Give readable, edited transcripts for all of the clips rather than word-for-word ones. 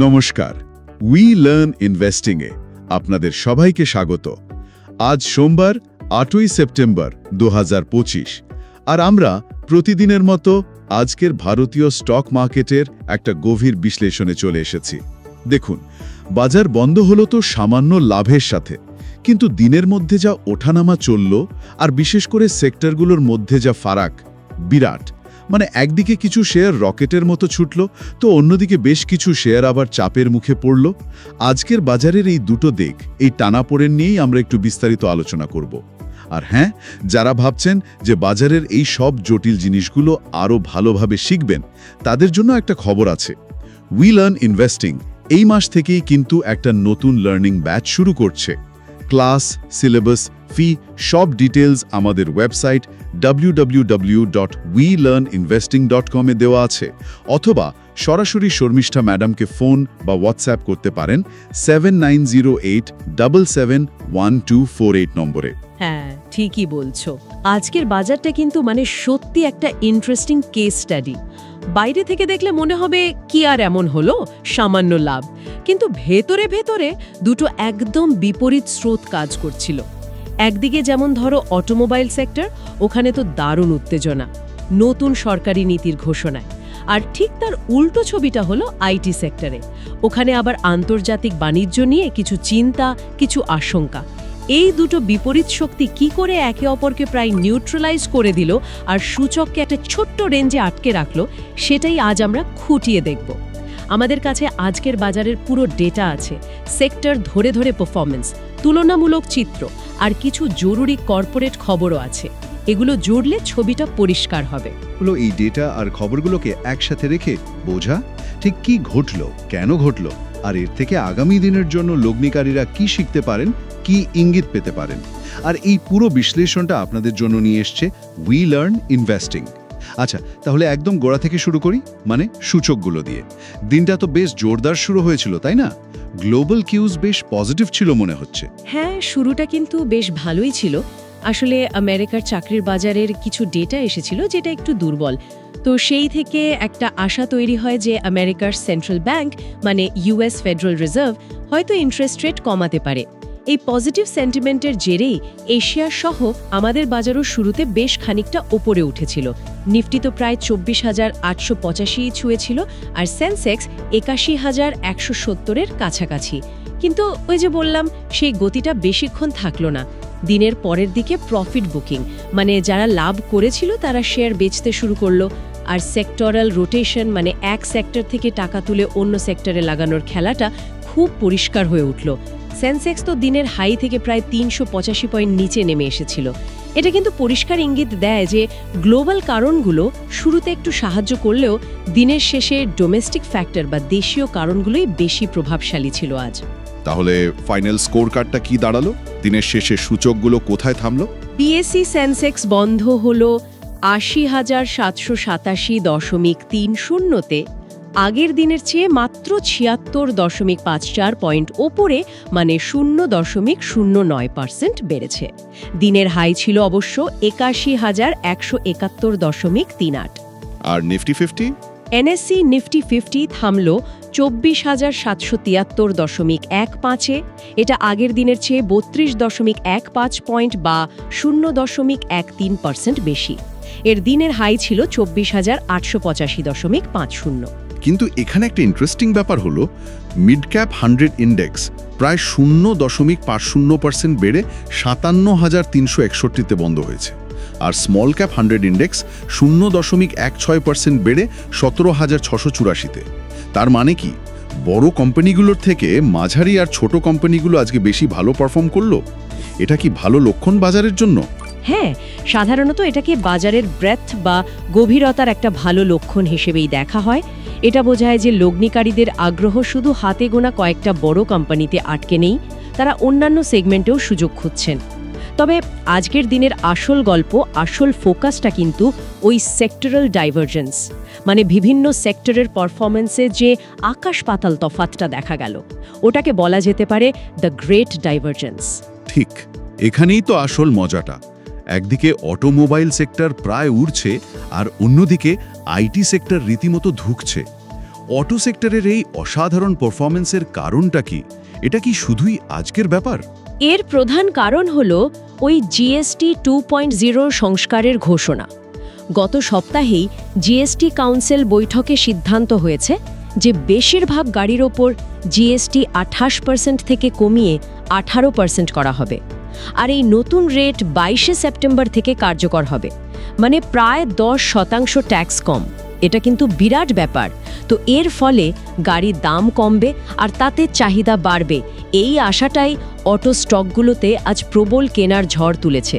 নমস্কার, we learn investing এ আপনাদের সবাইকে স্বাগত। আজ সোমবার 8ই সেপ্টেম্বর 2025, আর আমরা প্রতিদিনের মতো আজকের ভারতীয় স্টক মার্কেটের একটা গভীর বিশ্লেষণে চলে এসেছি। দেখুন, বাজার বন্ধ হলো তো সামান্য লাভের সাথে, কিন্তু দিনের মধ্যে যা ওঠানামা চলল, আর বিশেষ করে সেক্টরগুলোর মধ্যে যা ফারাক, বিরাট। মানে একদিকে কিছু শেয়ার রকেটের মতো ছুটল, তো অন্যদিকে বেশ কিছু শেয়ার আবার চাপের মুখে পড়ল। আজকের বাজারের এই দুটো দিক, এই টানাপোড়েন নিয়েই আমরা একটু বিস্তারিত আলোচনা করব। আর হ্যাঁ, যারা ভাবছেন যে বাজারের এই সব জটিল জিনিসগুলো আরও ভালোভাবে শিখবেন, তাদের জন্য একটা খবর আছে। উই লার্ন ইনভেস্টিং এই মাস থেকেই কিন্তু একটা নতুন লার্নিং ব্যাচ শুরু করছে। ক্লাস, সিলেবাস, ফি সব ডিটেলস আমাদের ওয়েবসাইট www.welearninvesting.com এ দেওয়া আছে, অথবা সরাসরি শর্মিষ্ঠা ম্যাডামকে ফোন বা হোয়াটসঅ্যাপ করতে পারেন 7908771248 নম্বরে। হ্যাঁ, ঠিকই বলছো। আজকের বাজারটা কিন্তু সত্যি একটা ইন্টারেস্টিং কেস স্টাডি। বাইরে থেকে দেখলে মনে হবে কি আর এমন হলো, সামান্য লাভ, কিন্তু ভেতরে ভেতরে দুটো একদম বিপরীত স্রোত কাজ করছিল। একদিকে যেমন ধরো অটোমোবাইল সেক্টর, ওখানে তো দারুণ উত্তেজনা নতুন সরকারি নীতির ঘোষণায়। আর ঠিক তার উল্টো ছবিটা হলো আইটি সেক্টরে। ওখানে আবার আন্তর্জাতিক বাণিজ্য নিয়ে কিছু চিন্তা, কিছু আশঙ্কা। এই দুটো বিপরীত শক্তি কি করে একে অপরকে প্রায় নিউট্রালাইজ করে দিল আর সূচককে একটা ছোট্ট রেঞ্জে আটকে রাখলো, সেটাই আজ আমরা খুঁটিয়ে দেখব। আমাদের কাছে আজকের বাজারের পুরো ডেটা আছে, সেক্টর ধরে ধরে পারফরমেন্স, তুলনামূলক চিত্র, আর কিছু জরুরি কর্পোরেট খবরও আছে। এগুলো জুড়লে ছবিটা পরিষ্কার হবে। এই ডেটা আর খবরগুলোকে একসাথে রেখে বোঝা ঠিক কি ঘটলো, কেন ঘটলো, আর এর থেকে আগামী দিনের জন্য লগ্নিকারীরা কি শিখতে পারেন, কি ইঙ্গিত পেতে পারেন। আর এই পুরো বিশ্লেষণটা আপনাদের জন্য নিয়ে এসছে উই লার্ন ইনভেস্টিং। আচ্ছা, তাহলে একদম গোড়া থেকে শুরু করি, সূচকগুলো দিয়ে। দিনটা তো বেশ জোরদার শুরু হয়েছিল, তাই না? গ্লোবাল কিউজ বেশ পজিটিভ ছিল মনে হচ্ছে। হ্যাঁ, শুরুটা কিন্তু বেশ ভালোই ছিল। আসলে আমেরিকার চাকরির বাজারের কিছু ডেটা এসেছিল যেটা একটু দুর্বল, তো সেই থেকে একটা আশা তৈরি হয় যে আমেরিকার central bank US federal reserve হয়তো ইন্টারেস্ট রেট কমাতে পারে। এই পজিটিভ সেন্টিমেন্টের জেরেই এশিয়া সহ আমাদের বাজারও শুরুতে বেশ খানিকটা ওপরে উঠেছিল। নিফটি তো প্রায় 24,885 ছুঁয়েছিল, আর সেন্সেক্স 81,170-এর কাছাকাছি। কিন্তু ওই যে বললাম, সেই গতিটা বেশিক্ষণ থাকলো না। দিনের পরের দিকে প্রফিট বুকিং, যারা লাভ করেছিল তারা শেয়ার বেচতে শুরু করলো, আর সেক্টরাল রোটেশন, এক সেক্টর থেকে টাকা তুলে অন্য সেক্টরে লাগানোর খেলাটা খুব পরিষ্কার হয়ে উঠল। সেন্সেক্স তো দিনের হাই থেকে প্রায় 385 পয়েন্ট নিচে নেমে এসেছিল। এটা কিন্তু পরিষ্কার ইঙ্গিত দেয় যে গ্লোবাল কারণগুলো শুরুতে একটু সাহায্য করলেও দিনের শেষে ডোমেস্টিক ফ্যাক্টর বা দেশীয় কারণগুলোই বেশি প্রভাবশালী ছিল আজ। তাহলে ফাইনাল স্কোর কার্ডটা কি দাঁড়ালো? দিনের শেষে সূচকগুলো কোথায় থামলো? বিএসসি সেন্সেক্স বন্ধ হলো 80,787.30-তে, আগের দিনের চেয়ে মাত্র 76.54 পয়েন্ট ওপরে, 0.09% বেড়েছে। দিনের হাই ছিল অবশ্য 81,171.38। আর নিফটি 50? এনএসসি নিফটি 50 থামল 24,773.15-এ। এটা আগের দিনের চেয়ে 32.15 পয়েন্ট বা 0.13% বেশি। এর দিনের হাই ছিল 24,885.50। কিন্তু এখানে একটা ইন্টারেস্টিং ব্যাপার হলো, মিড ক্যাপ 100 ইন্ডেক্স প্রায় 0.50% বেড়ে 57,361-তে বন্ধ হয়েছে, আর স্মল ক্যাপ 100 ইন্ডেক্স 0.16% বেড়ে 17,684-তে। তার মানে কি, বড় কোম্পানিগুলোর থেকে মাঝারি আর ছোট কোম্পানিগুলো আজকে বেশি ভালো পারফর্ম করলো? এটা কি ভালো লক্ষণ বাজারের জন্য? হ্যাঁ, সাধারণত এটাকে বাজারের ব্রেথ বা গভীরতার একটা ভালো লক্ষণ হিসেবেই দেখা হয়। এটা বোঝায় যে লগ্নিকারীদের আগ্রহ শুধু হাতে গোনা কয়েকটা বড় কোম্পানিতে আটকে নেই, তারা অন্যান্য সেগমেন্টেও সুযোগ খুঁজছেন। তবে আজকের দিনের আসল গল্প, আসল ফোকাসটা কিন্তু ওই সেক্টরাল ডাইভারজেন্স, বিভিন্ন সেক্টরের পারফরমেন্সে যে আকাশ পাতাল তফাতটা দেখা গেল, ওটাকে বলা যেতে পারে দ্য গ্রেট ডাইভারজেন্স। ঠিক এখানেই তো আসল মজাটা। একদিকে অটোমোবাইল সেক্টর প্রায় উড়ছে, আর অন্যদিকে আইটি সেক্টর রীতিমতো ধুঁকছে। অটো সেক্টরের এই অসাধারণ পারফরম্যান্সের কারণটা কি? এটা কি শুধুই আজকের ব্যাপার? এর প্রধান কারণ হল ওই জিএসটি 2.0 সংস্কারের ঘোষণা। গত সপ্তাহেই জিএসটি কাউন্সিল বৈঠকে সিদ্ধান্ত হয়েছে যে বেশিরভাগ গাড়ির ওপর জিএসটি 28% থেকে কমিয়ে 18% করা হবে। আর এই নতুন রেট 22 সেপ্টেম্বর থেকে কার্যকর হবে, মানে প্রায় 10% ট্যাক্স কম। এটা কিন্তু বিরাট ব্যাপার। তো এর ফলে গাড়ির দাম কমবে আর তাতে চাহিদা বাড়বে, এই আশাটাই অটো স্টকগুলোতে আজ প্রবল কেনার ঝড় তুলেছে।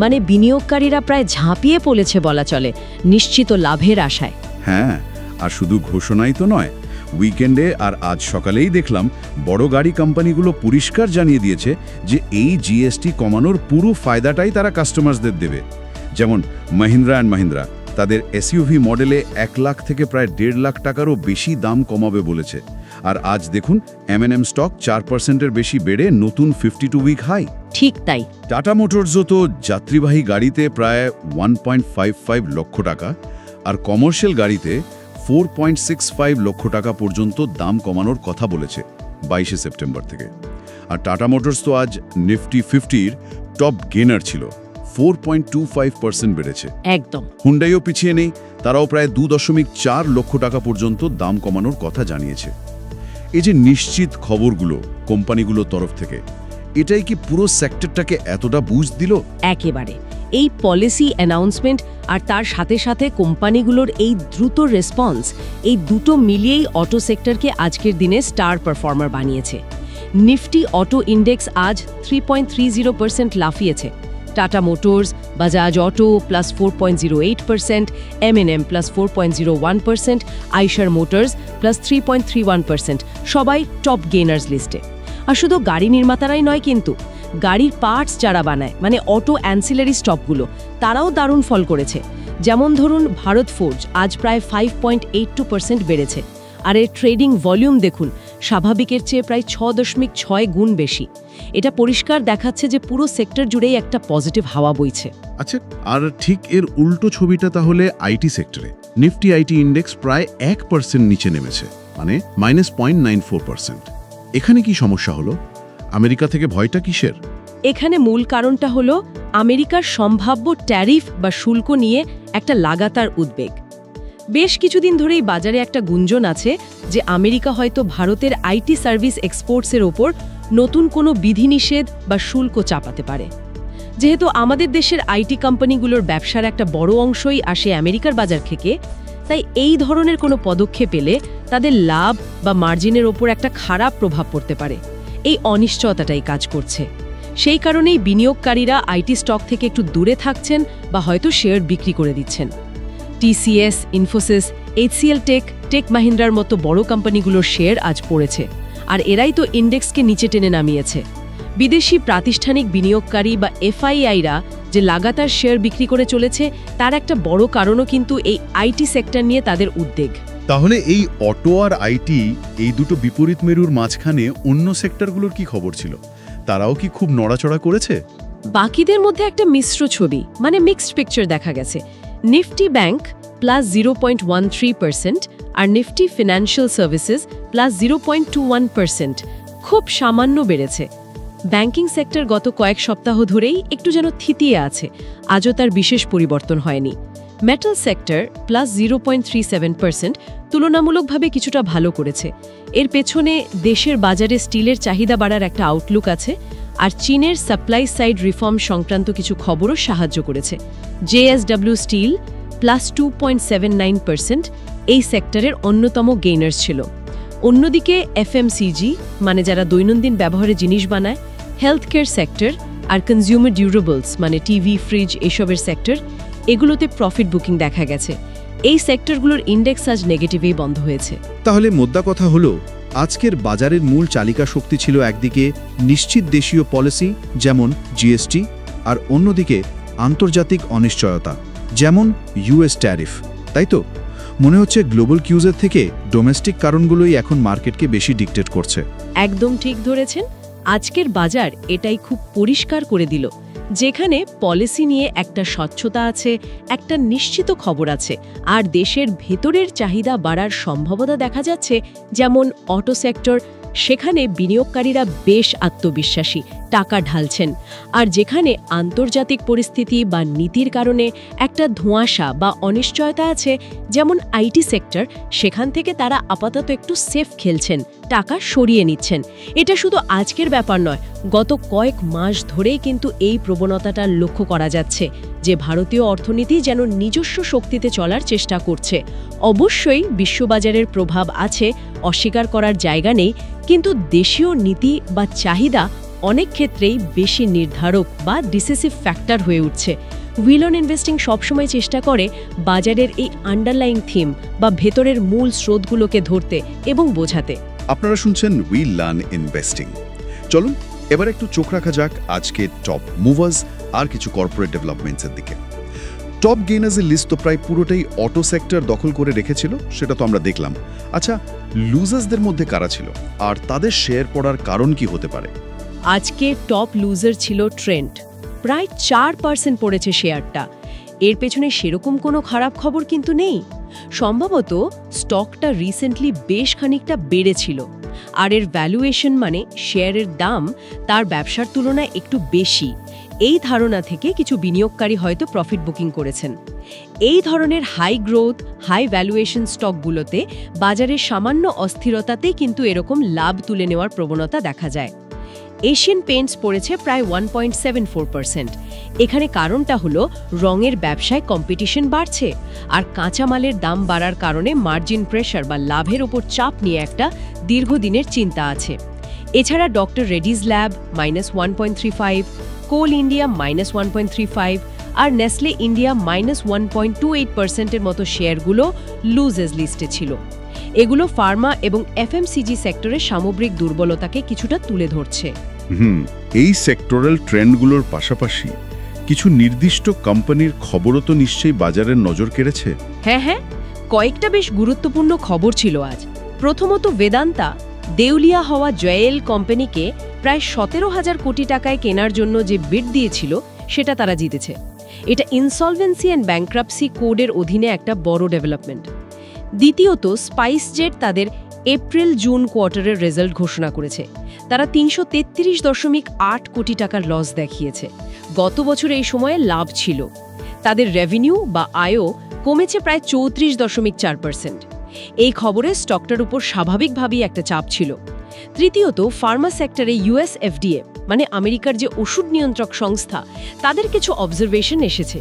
মানে বিনিয়োগকারীরা প্রায় ঝাঁপিয়ে পড়েছে বলা চলে, নিশ্চিত লাভের আশায়। হ্যাঁ, আর শুধু ঘোষণাই তো নয়, উইকেন্ডে আর আজ সকালেই দেখলাম বড় গাড়ি কোম্পানিগুলো পরিষ্কার জানিয়ে দিয়েছে যে এই জিএসটি কমানোর পুরো ফায়দাটাই তারা কাস্টমারদের দেবে। যেমন মহিন্দ্রা অ্যান্ড মহিন্দ্রা তাদের এসইউভি মডেলে 1 লাখ থেকে প্রায় 1.5 লাখ টাকারও বেশি দাম কমাবে বলেছে। আর আজ দেখুন M&M স্টক 4%-এর বেশি বেড়ে নতুন 52 উইক হাই। ঠিক তাই। টাটা মোটরসও তো যাত্রীবাহী গাড়িতে প্রায় 1.55 লক্ষ টাকা আর কমার্শিয়াল গাড়িতে 4.65 লক্ষ টাকা পর্যন্ত দাম কমানোর কথা বলেছে 22 সেপ্টেম্বর থেকে। আর টাটা মোটরস তো আজ নিফটি 50-র টপ গেনার ছিল, 4.25% বেড়েছে। একদম। হুন্ডাইও পিছিয়ে নেই, তারাও প্রায় 2.4 লক্ষ টাকা পর্যন্ত দাম কমানোর কথা জানিয়েছে। এই যে নিশ্চিত খবরগুলো কোম্পানিগুলোর তরফ থেকে, এটাই কি পুরো সেক্টরটাকে এতটা বুস্ট দিল? একেবারে। এই পলিসি অ্যানাউন্সমেন্ট আর তার সাথে সাথে কোম্পানিগুলোর এই দ্রুত রেসপন্স, এই দুটো মিলিয়েই অটো সেক্টরকে আজকের দিনে স্টার পারফর্মার বানিয়েছে। নিফটি অটো ইন্ডেক্স আজ 3.30% লাফিয়েছে। Tata Motors, Bajaj auto plus 4.08%, M&M plus 4.01%, Eicher Motors plus 3.31%, সবাই টপ গেইনার্স লিস্টে। আর শুধু গাড়ি নির্মাতারাই নয় কিন্তু, গাড়ির পার্টস যারা বানায়, মানে অটো অ্যান্সিলারি স্টকগুলো, তারাও দারুণ ফল করেছে। যেমন ধরুন ভারত ফোর্জ আজ প্রায় 5.82% বেড়েছে। আর এর ট্রেডিং ভলিউম দেখুন, স্বাভাবিকের চেয়ে প্রায় 6.6 গুণ বেশি। এটা পরিষ্কার দেখাচ্ছে যে পুরো সেক্টর জুড়েই একটা পজিটিভ হাওয়া বইছে। আচ্ছা, আর ঠিক এর উল্টো ছবিটা তাহলে আইটি সেক্টরে। নিফটি আইটি ইন্ডেক্স প্রায় 1% নিচে নেমেছে, মানে -0.94%। এখানে কি সমস্যা হলো? আমেরিকা থেকে ভয়টা কিসের? এখানে মূল কারণটা হলো আমেরিকার সম্ভাব্য ট্যারিফ বা শুল্ক নিয়ে একটা লাগাতার উদ্বেগ। বেশ কিছুদিন ধরেই বাজারে একটা গুঞ্জন আছে যে আমেরিকা হয়তো ভারতের আইটি সার্ভিস এক্সপোর্টসের ওপর নতুন কোনো বিধিনিষেধ বা শুল্ক চাপাতে পারে। যেহেতু আমাদের দেশের আইটি কোম্পানিগুলোর ব্যবসার একটা বড় অংশই আসে আমেরিকার বাজার থেকে, তাই এই ধরনের কোনো পদক্ষেপ এলে তাদের লাভ বা মার্জিনের ওপর একটা খারাপ প্রভাব পড়তে পারে। এই অনিশ্চয়তাটাই কাজ করছে। সেই কারণেই বিনিয়োগকারীরা আইটি স্টক থেকে একটু দূরে থাকছেন বা হয়তো শেয়ার বিক্রি করে দিচ্ছেন। টিসিএস, ইনফোসিস, এইচসিএল টেক মাহিন্দ্রার মতো বড় কোম্পানিগুলোর শেয়ার আজ পড়েছে, আর এরাই তো ইন্ডেক্সকে নিচে টেনে নামিয়েছে। বিদেশি প্রাতিষ্ঠানিক বিনিয়োগকারী বা এফআইআইরা যে লাগাতার শেয়ার বিক্রি করে চলেছে, তার একটা বড় কারণও কিন্তু এই আইটি সেক্টর নিয়ে তাদের উদ্বেগ। তাহলে এই অটো আর আইটি, এই দুটো বিপরীত মেরুর মাঝখানে অন্য সেক্টরগুলোর কি খবর ছিল? তারাও কি খুব নড়াচড়া করেছে? বাকিদের মধ্যে একটা মিশ্র ছবি, মানে মিক্সড পিকচার দেখা গেছে। নিফটি ব্যাংক প্লাস 0.13% আর নিফটি ফিনান্সিয়াল সার্ভিসেস প্লাস 0.21%, খুব সামান্য বেড়েছে। ব্যাংকিং সেক্টর গত কয়েক সপ্তাহ ধরেই একটু যেন থিতিয়ে আছে, আজও তার বিশেষ পরিবর্তন হয়নি। মেটাল সেক্টর প্লাস 0.37% তুলনামূলকভাবে কিছুটা ভালো করেছে। এর পেছনে দেশের বাজারে স্টিলের চাহিদা বাড়ার একটা আউটলুক আছে, আর চীনের সাপ্লাই সাইড রিফর্ম সংক্রান্ত কিছু খবরও সাহায্য করেছে। জেএসডব্লিউ স্টিল প্লাস 2.79% এই সেক্টরের অন্যতম গেইনার্স ছিল। অন্যদিকে এফএমসিজি, মানে যারা দৈনন্দিন ব্যবহারে জিনিস বানায়, হেলথ কেয়ার সেক্টর আর কনজিউমার ডিউরেবলস, মানে টিভি, ফ্রিজ, এসবের সেক্টর, এগুলোতে প্রফিট বুকিং দেখা গেছে। এই সেক্টরগুলোর ইন্ডেক্স আজ নেগেটিভেই বন্ধ হয়েছে। তাহলে মোদ্দা কথা হলো, আজকের বাজারের মূল চালিকা শক্তি ছিল একদিকে নিশ্চিত দেশীয় পলিসি যেমন জিএসটি, আর অন্যদিকে আন্তর্জাতিক অনিশ্চয়তা যেমন ইউএস ট্যারিফ, তাই তো? মনে হচ্ছে গ্লোবাল কিউজের থেকে ডোমেস্টিক কারণগুলোই এখন মার্কেটকে বেশি ডিকটেট করছে। একদম ঠিক ধরেছেন। আজকের বাজার এটাই খুব পরিষ্কার করে দিল যেখানে পলিসি নিয়ে একটা স্বচ্ছতা আছে, একটা নিশ্চিত খবর আছে, আর দেশের ভেতরের চাহিদা বাড়ার সম্ভাবনা দেখা যাচ্ছে, যেমন অটো সেক্টর, সেখানে বিনিয়োগকারীরা বেশ আত্মবিশ্বাসী, টাকা ঢালছেন। আর যেখানে আন্তর্জাতিক পরিস্থিতি বা নীতির কারণে একটা ধোঁয়াশা বা অনিশ্চয়তা আছে, যেমন আইটি সেক্টর, সেখান থেকে তারা আপাতত একটু সেফ খেলছেন, টাকা সরিয়ে নিচ্ছেন। এটা শুধু আজকের ব্যাপার নয়, গত কয়েক মাস ধরেই কিন্তু এই প্রবণতাটা লক্ষ্য করা যাচ্ছে যে ভারতীয় অর্থনীতি যেন নিজস্ব শক্তিতে চলার চেষ্টা করছে। অবশ্যই বিশ্ববাজারের প্রভাব আছে, অস্বীকার করার জায়গা নেই, কিন্তু দেশীয় নীতি বা চাহিদা অনেক ক্ষেত্রেই বেশি নির্ধারক বা ডিসিসিভ ফ্যাক্টর হয়ে উঠছে। উইলন ইনভেস্টিং সবসময় চেষ্টা করে বাজারের এই আন্ডারলাইং থিম বা ভেতরের মূল স্রোতগুলোকে ধরতে এবং বোঝাতে। আপনারা শুনছেন উই লার্ন ইনভেস্টিং। চলুন এবার একটু চোখ রাখা যাক আজকে টপ মুভার্স আর কিছু কর্পোরেট ডেভেলপমেন্টসের দিকে। টপ গেইনার্সের লিস্ট তো প্রায় পুরোটাই অটো সেক্টর দখল করে রেখেছিল, সেটা তো আমরা দেখলাম। আচ্ছা, লুজার্সদের মধ্যে কারা ছিল আর তাদের শেয়ার পড়ার কারণ কি হতে পারে? আজকে টপ লুজার ছিল ট্রেন্ট, প্রায় 4% পড়েছে শেয়ারটা। এর পেছনে সেরকম কোনো খারাপ খবর কিন্তু নেই। সম্ভবত স্টকটা রিসেন্টলি বেশ খানিকটা বেড়েছিল, আর এর ভ্যালুয়েশন মানে শেয়ারের দাম তার ব্যবসার তুলনায় একটু বেশি। এই ধারণা থেকে কিছু বিনিয়োগকারী হয়তো প্রফিট বুকিং করেছেন। এই ধরনের হাই গ্রোথ, হাই ভ্যালুয়েশন স্টকগুলোতে বাজারের সামান্য অস্থিরতাতেই কিন্তু এরকম লাভ তুলে নেওয়ার প্রবণতা দেখা যায়। এশিয়ান পেইন্টস পড়েছে প্রায় 1.74%। এখানে কারণটা হলো রঙের ব্যবসায় কম্পিটিশন বাড়ছে, আর কাঁচামালের দাম বাড়ার কারণে মার্জিন প্রেশার বা লাভের ওপর চাপ নিয়ে একটা দীর্ঘদিনের চিন্তা আছে। এছাড়া ডক্টর রেডিজ ল্যাব -1.35, কোল ইন্ডিয়া -1.35 আর নেসলে ইন্ডিয়া -1.28%-এর মতো শেয়ারগুলো লুজেস লিস্টে ছিল। এগুলো ফার্মা এবং এফএমসিজি সেক্টরের সামগ্রিক দুর্বলতাকে কিছুটা তুলে ধরছে। এই সেক্টরাল ট্রেন্ডগুলোর পাশাপাশি কিছু নির্দিষ্ট কোম্পানির খবরও তো নিশ্চয়ই বাজারের নজর কেড়েছে। হ্যাঁ, কয়েকটা বেশ গুরুত্বপূর্ণ খবর ছিল আজ। প্রথমত, বেদান্তা দেউলিয়া হওয়া জয়েল কোম্পানিকে প্রায় 17,000 কোটি টাকায় কেনার জন্য যে বিড দিয়েছিল সেটা তারা জিতেছে। এটা ইনসলভেন্সি অ্যান্ড ব্যাংক্রাপসি কোডের অধীনে একটা বড় ডেভেলপমেন্ট। দ্বিতীয়ত, স্পাইসজেট তাদের এপ্রিল-জুন কোয়ার্টারের রেজাল্ট ঘোষণা করেছে। তারা 333.8 কোটি টাকার লস দেখিয়েছে। গত বছর এই সময়ে লাভ ছিল। তাদের রেভিনিউ বা আয়ও কমেছে প্রায় 34.4%। এই খবরে স্টকটার উপর স্বাভাবিকভাবেই একটা চাপ ছিল। তৃতীয়ত, ফার্মা সেক্টরে ইউএস এফডিএ মানে আমেরিকার যে ওষুধ নিয়ন্ত্রক সংস্থা, তাদের কিছু অবজারভেশন এসেছে।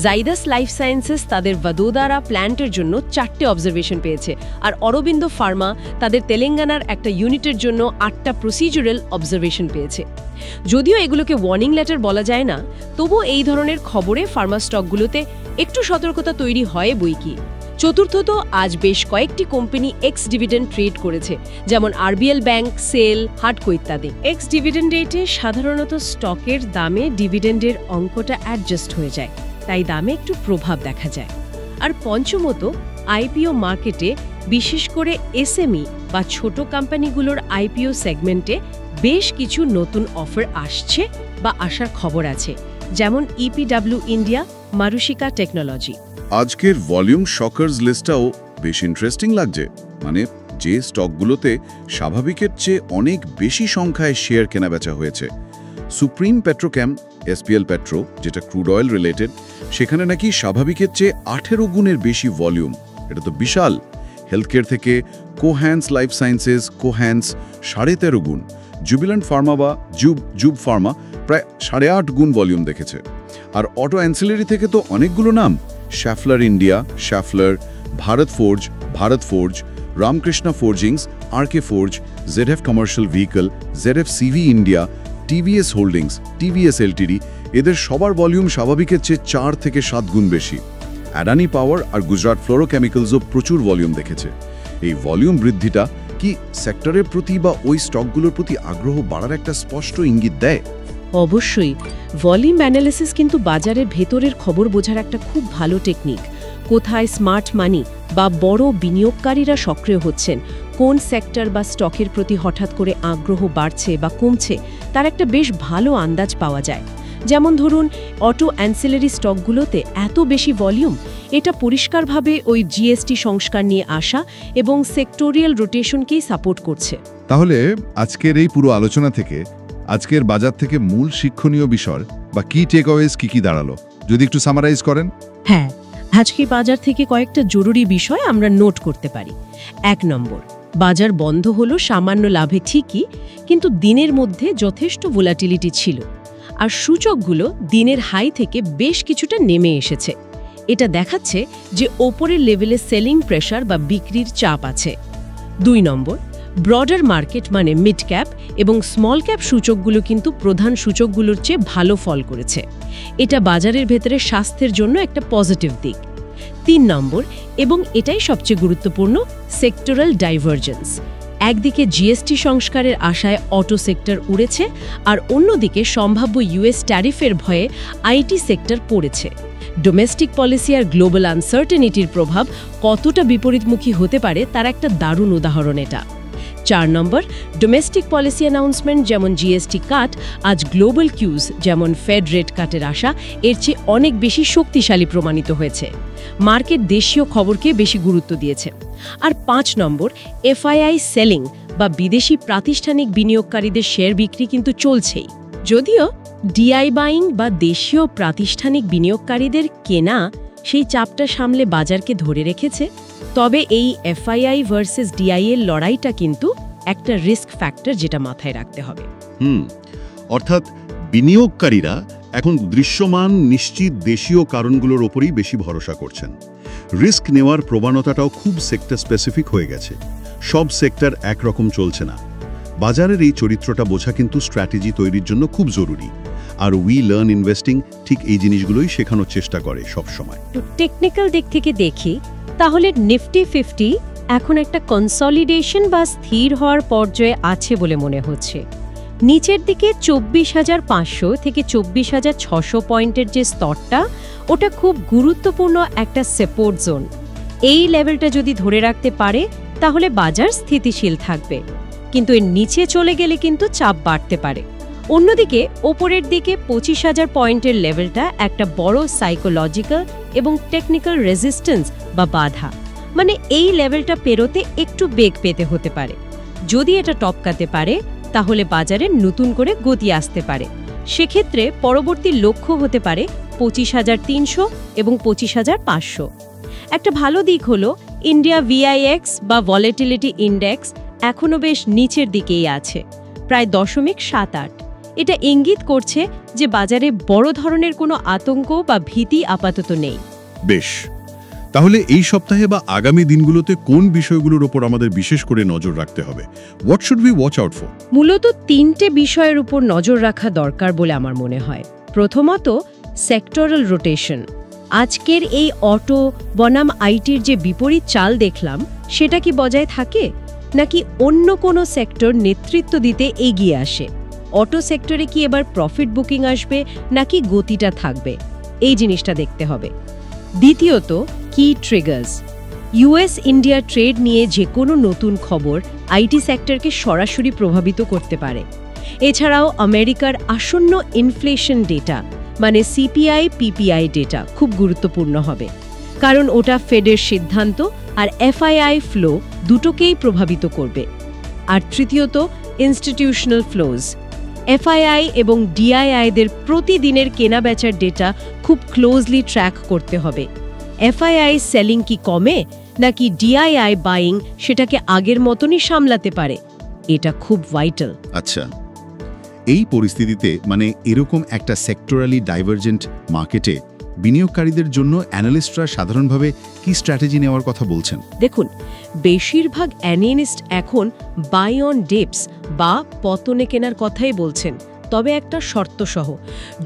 জাইদাস লাইফ সায়েন্সেস তাদের ভাদোদারা প্ল্যান্টের জন্য 4টে অবজারভেশন পেয়েছে, আর অরবিন্দ ফার্মা তাদের তেলেঙ্গানার একটা ইউনিটের জন্য 8টা প্রসিজারাল অবজারভেশন পেয়েছে। যদিও এগুলোকে ওয়ার্নিং লেটার বলা যায় না, তবুও এই ধরনের খবরে ফার্মা স্টকগুলোতে একটু সতর্কতা তৈরি হয় বইকি। চতুর্থত, আজ বেশ কয়েকটি কোম্পানি এক্স ডিভিডেন্ড ট্রেড করেছে, যেমন আরবিএল ব্যাংক, সেল, হাটকো ইত্যাদি। এক্স ডিভিডেন্ড রেটে সাধারণত স্টকের দামে ডিভিডেন্ডের অঙ্কটা অ্যাডজাস্ট হয়ে যায়, তাই দামে একটু প্রভাব দেখা যায়। আর পঞ্চমত, আইপিও মার্কেটে বিশেষ করে এসএমই বা ছোট কোম্পানিগুলোর আইপিও সেগমেন্টে বেশ কিছু নতুন অফার আসছে বা আসার খবর আছে, যেমন ইপিডব্লিউ ইন্ডিয়া, মারুশিকা টেকনোলজি। আজকের ভলিউম শকার্স লিস্টটাও বেশ ইন্টারেস্টিং লাগছে। মানে যে স্টকগুলোতে স্বাভাবিকের চেয়ে অনেক বেশি সংখ্যায় শেয়ার কেনাবেচা হয়েছে। সুপ্রিম পেট্রোকেম, এসপিএল পেট্রো, যেটা ক্রুড অয়েল রিলেটেড, সেখানে নাকি স্বাভাবিকের চেয়ে 18 গুণের বেশি ভলিউম। এটা তো বিশাল। হেলথকেয়ার থেকে কোহ্যান্স লাইফ সায়েন্সেস, কোহ্যান্স 13.5 গুণ। জুবিল্যান্ট ফার্মা বা জুব ফার্মা প্রায় 8.5 গুণ ভলিউম দেখেছে। আর অটো অ্যান্সিলারি থেকে তো অনেকগুলো নাম, Schaeffler India, Schaeffler, Bharat Forge, Ramkrishna Forgings, RK Forge, ZF commercial vehicle, ZF CV India, TVS Holdings, TVS LTD, এদের সবার ভলিউম স্বাভাবিকের চেয়ে 4 থেকে 7 গুণ বেশি। অ্যাডানি পাওয়ার আর গুজরাট ফ্লোরোকেমিক্যালসও প্রচুর ভলিউম দেখেছে। এই ভলিউম বৃদ্ধিটা কি সেক্টরের প্রতি বা ওই স্টকগুলোর প্রতি আগ্রহ বাড়ার একটা স্পষ্ট ইঙ্গিত দেয়? অবশ্যই। ভলিউম অ্যানালিসিস কিন্তু বাজারের ভেতরের খবর বোঝার একটা খুব ভালো টেকনিক। কোথায় স্মার্ট মানি বা বড় বিনিয়োগকারীরা সক্রিয় হচ্ছেন, কোন সেক্টর বা স্টকের প্রতি হঠাৎ করে আগ্রহ বাড়ছে বা কমছে, তার একটা বেশ ভালো আন্দাজ পাওয়া যায়। যেমন ধরুন অটো অ্যান্সিলারি স্টকগুলোতে এত বেশি ভলিউম, এটা পরিষ্কারভাবে ওই জিএসটি সংস্কার নিয়ে আসা এবং সেক্টোরিয়াল রোটেশনকেই সাপোর্ট করছে। তাহলে আজকের এই পুরো আলোচনা থেকে আজকের বাজার থেকে মূল শিক্ষণীয় বিষয় বা কি টেকঅওয়েজ কি দাঁড়ালো, যদি একটু সামারাইজ করেন। হ্যাঁ, আজকে বাজার থেকে কয়েকটা জরুরি বিষয় আমরা নোট করতে পারি। 1 নম্বর, বাজার বন্ধ হলো সামান্য লাভে ঠিকই, কিন্তু দিনের মধ্যে যথেষ্ট ভোলাটিলিটি ছিল, আর সূচকগুলো দিনের হাই থেকে বেশ কিছুটা নেমে এসেছে। এটা দেখাচ্ছে যে ওপরের লেভেলে সেলিং প্রেশার বা বিক্রির চাপ আছে। 2 নম্বর, ব্রডার মার্কেট মানে মিড ক্যাপ এবং স্মল ক্যাপ সূচকগুলো কিন্তু প্রধান সূচকগুলোর চেয়ে ভালো ফল করেছে। এটা বাজারের ভেতরে স্বাস্থ্যের জন্য একটা পজিটিভ দিক। 3 নম্বর, এবং এটাই সবচেয়ে গুরুত্বপূর্ণ, সেক্টরাল ডাইভারজেন্স। একদিকে জিএসটি সংস্কারের আশায় অটো সেক্টর উড়েছে, আর অন্যদিকে সম্ভাব্য ইউএস ট্যারিফের ভয়ে আইটি সেক্টর পড়েছে। ডোমেস্টিক পলিসি আর গ্লোবাল আনসার্টেনিটির প্রভাব কতটা বিপরীতমুখী হতে পারে তার একটা দারুণ উদাহরণ এটা। 4 নম্বর, ডোমেস্টিক পলিসি অ্যানাউন্সমেন্ট যেমন জিএসটি কাট আজ গ্লোবাল কিউজ যেমন ফেড রেট কাটের আশা এর চেয়ে অনেক বেশি শক্তিশালী প্রমাণিত হয়েছে। মার্কেট দেশীয় খবরকে বেশি গুরুত্ব দিয়েছে। আর 5 নম্বর, এফআইআই সেলিং বা বিদেশি প্রাতিষ্ঠানিক বিনিয়োগকারীদের শেয়ার বিক্রি কিন্তু চলছেই। যদিও ডিআই বাইং বা দেশীয় প্রাতিষ্ঠানিক বিনিয়োগকারীদের কেনা সেই চাপটা সামলে বাজারকে ধরে রেখেছে, তবে এই এফআইআই ভার্সেস ডিআই এর লড়াইটা কিন্তু একটা রিস্ক ফ্যাক্টর, যেটা মাথায় রাখতে হবে। অর্থাৎ বিনিয়োগকারীরা এখন দৃশ্যমান নিশ্চিত দেশীয় কারণগুলোর ওপরই বেশি ভরসা করছেন। রিস্ক নেওয়ার প্রবণতাটাও খুব সেক্টর স্পেসিফিক হয়ে গেছে, সব সেক্টর একরকম চলছে না। বাজারের এই চরিত্রটা বোঝা কিন্তু স্ট্র্যাটেজি তৈরির জন্য খুব জরুরি, আর উই লার্ন ইনভেস্টিং ঠিক এই জিনিসগুলোই শেখানোর চেষ্টা করে সব সময়। টেকনিক্যাল দিক থেকে দেখি তাহলে নিফটি 50 এখন একটা কনসলিডেশন বা স্থির হওয়ার পর্যায়ে আছে বলে মনে হচ্ছে। নিচের দিকে 24,500 থেকে 24,600 পয়েন্টের যে স্তরটা, ওটা খুব গুরুত্বপূর্ণ একটা সাপোর্ট জোন। এই লেভেলটা যদি ধরে রাখতে পারে তাহলে বাজার স্থিতিশীল থাকবে, কিন্তু এর নিচে চলে গেলে কিন্তু চাপ বাড়তে পারে। অন্যদিকে ওপরের দিকে 25,000 পয়েন্টের লেভেলটা একটা বড় সাইকোলজিক্যাল এবং টেকনিক্যাল রেজিস্ট্যান্স বা বাধা, মানে এই লেভেলটা পেরোতে একটু বেগ পেতে হতে পারে। যদি এটা টপকাতে পারে তাহলে বাজারে নতুন করে গতি আসতে পারে। সেক্ষেত্রে পরবর্তী লক্ষ্য হতে পারে 25,300 এবং 25,500। একটা ভালো দিক হলো ইন্ডিয়া ভিআইএক্স বা ভলেটিলিটি ইন্ডেক্স এখনও বেশ নিচের দিকেই আছে, প্রায় 0.78। এটা ইঙ্গিত করছে যে বাজারে বড় ধরনের কোনো আতঙ্ক বা ভীতি আপাতত নেই। বেশ, তাহলে এই সপ্তাহে বা আগামী দিনগুলোতে কোন বিষয়গুলোর ওপর আমাদের বিশেষ করে নজর রাখতে হবে? What should we watch out for? মূলত 3টে বিষয়ের উপর নজর রাখা দরকার বলে আমার মনে হয়। প্রথমত, সেক্টরাল রোটেশন। আজকের এই অটো বনাম আইটির যে বিপরীত চাল দেখলাম, সেটা কি বজায় থাকে, নাকি অন্য কোনো সেক্টর নেতৃত্ব দিতে এগিয়ে আসে? অটো সেক্টরে কি এবার প্রফিট বুকিং আসবে, নাকি গতিটা থাকবে? এই জিনিসটা দেখতে হবে। দ্বিতীয়ত, কি ট্রিগার্স। ইউএস ইন্ডিয়া ট্রেড নিয়ে যে কোনো নতুন খবর আইটি সেক্টরকে সরাসরি প্রভাবিত করতে পারে। এছাড়াও আমেরিকার আসন্ন ইনফ্লেশন ডেটা মানে সিপিআই পিপিআই ডেটা খুব গুরুত্বপূর্ণ হবে, কারণ ওটা ফেডের সিদ্ধান্ত আর এফআইআই ফ্লো দুটোকেই প্রভাবিত করবে। আর তৃতীয়ত, ইনস্টিটিউশনাল ফ্লোজ। এফআইআই এবং ডিআইআইদের প্রতিদিনের কেনাবেচার ডেটা খুব ক্লোজলি ট্র্যাক করতে হবে। এফআইআই সেলিং কি কমে, নাকি ডিআইআই বাইং সেটাকে আগের মতনই সামলাতে পারে, এটা খুব ভাইটাল। আচ্ছা, এই পরিস্থিতিতে মানে এরকম একটা সেক্টরালি ডাইভার্জেন্ট মার্কেটে বিনিয়োগকারীদের জন্য অ্যানালিস্টরা সাধারণভাবে কি স্ট্র্যাটেজি নেওয়ার কথা বলছেন? দেখুন, বেশিরভাগ অ্যানালিস্ট এখন বাই অন ডিপস বা পতনে কেনার কথাই বলছেন, তবে একটা শর্ত সহ,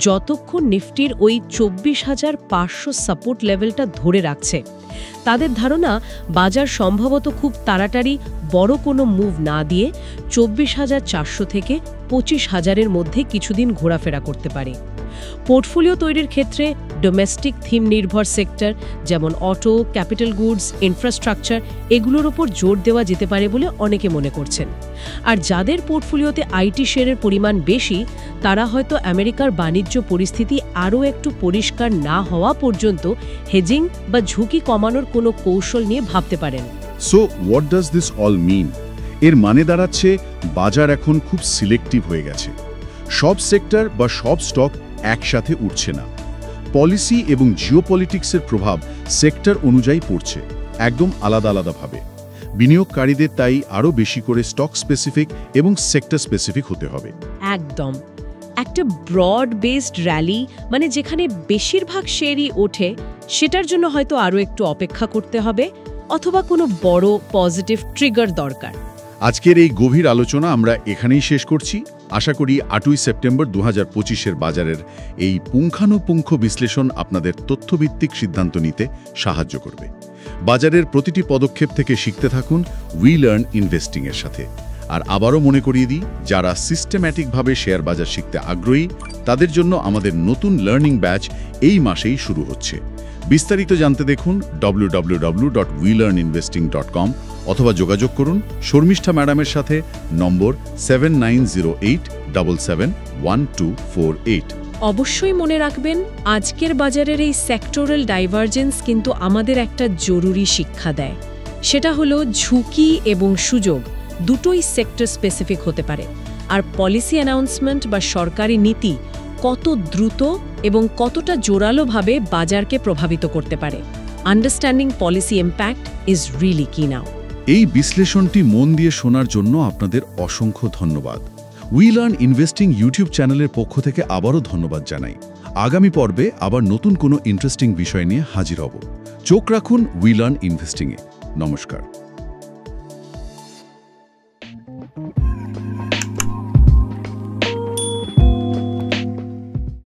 যতক্ষণ নিফটির ওই 24,500 সাপোর্ট লেভেলটা ধরে রাখছে। তাদের ধারণা বাজার সম্ভবত খুব তাড়াতাড়ি বড় কোনো মুভ না দিয়ে 24,400 থেকে 25,000-এর মধ্যে কিছুদিন ঘোরাফেরা করতে পারে। পোর্টফোলিও তৈরির ক্ষেত্রে ডোমেস্টিক থিম নির্ভর সেক্টর যেমন অটো, ক্যাপিটাল গুডস, ইনফ্রাস্ট্রাকচার এগুলোর ওপর জোর দেওয়া যেতে পারে বলে অনেকে মনে করছেন। আর যাদের পোর্টফোলিওতে আইটি শেয়ারের পরিমাণ বেশি, তারা হয়তো আমেরিকার বাণিজ্য পরিস্থিতি আরও একটু পরিষ্কার না হওয়া পর্যন্ত হেজিং বা ঝুঁকি কমানোর কোনো কৌশল নিয়ে ভাবতে পারেন। So what does this all mean? এর মানে দাঁড়াচ্ছে বাজার এখন খুব সিলেক্টিভ হয়ে গেছে। সব সেক্টর বা সব স্টক একসাথে উঠছে না। পলিসি এবং জিওপলিটিক্সের প্রভাব সেক্টর অনুযায়ী পড়ছে, একদম আলাদা আলাদাভাবে। বিনিয়োগকারীদের তাই আরও বেশি করে স্টক স্পেসিফিক এবং সেক্টর স্পেসিফিক হতে হবে। একদম। একটা ব্রড বেসড র্যালি, মানে যেখানে বেশিরভাগ শেয়ারই ওঠে, সেটার জন্য হয়তো আরও একটু অপেক্ষা করতে হবে, অথবা কোনো বড় পজিটিভ ট্রিগার দরকার। আজকের এই গভীর আলোচনা আমরা এখানেই শেষ করছি। আশা করি 8ই সেপ্টেম্বর 2025-এর বাজারের এই পুঙ্খানুপুঙ্খ বিশ্লেষণ আপনাদের তথ্যভিত্তিক সিদ্ধান্ত নিতে সাহায্য করবে। বাজারের প্রতিটি পদক্ষেপ থেকে শিখতে থাকুন উই লার্ন ইনভেস্টিংয়ের সাথে। আর আবারও মনে করিয়ে দিই, যারা সিস্টেম্যাটিকভাবে শেয়ার বাজার শিখতে আগ্রহী, তাদের জন্য আমাদের নতুন লার্নিং ব্যাচ এই মাসেই শুরু হচ্ছে। বিস্তারিত জানতে দেখুন www.welearninvesting.com অথবা যোগাযোগ করুন শর্মিষ্ঠা ম্যাডামের সাথে, নম্বর 7908771248। অবশ্যই মনে রাখবেন, আজকের বাজারের এই সেক্টরাল ডাইভারজেন্স কিন্তু আমাদের একটা জরুরি শিক্ষা দেয়। সেটা হলো ঝুঁকি এবং সুযোগ দুটোই সেক্টর স্পেসিফিক হতে পারে। আর পলিসি অ্যানাউন্সমেন্ট বা সরকারি নীতি কত দ্রুত এবং কতটা জোরালোভাবে বাজারকে প্রভাবিত করতে পারে। Understanding policy impact is really কি নাও। এই বিশ্লেষণটি মন দিয়ে শোনার জন্য আপনাদের অসংখ্য ধন্যবাদ। উই লার্ন ইনভেস্টিং ইউটিউব চ্যানেলের পক্ষ থেকে আবারও ধন্যবাদ জানাই। আগামী পর্বে আবার নতুন কোনো ইন্টারেস্টিং বিষয় নিয়ে হাজির হব। চোখ রাখুন উই লার্ন ইনভেস্টিংয়ে। নমস্কার।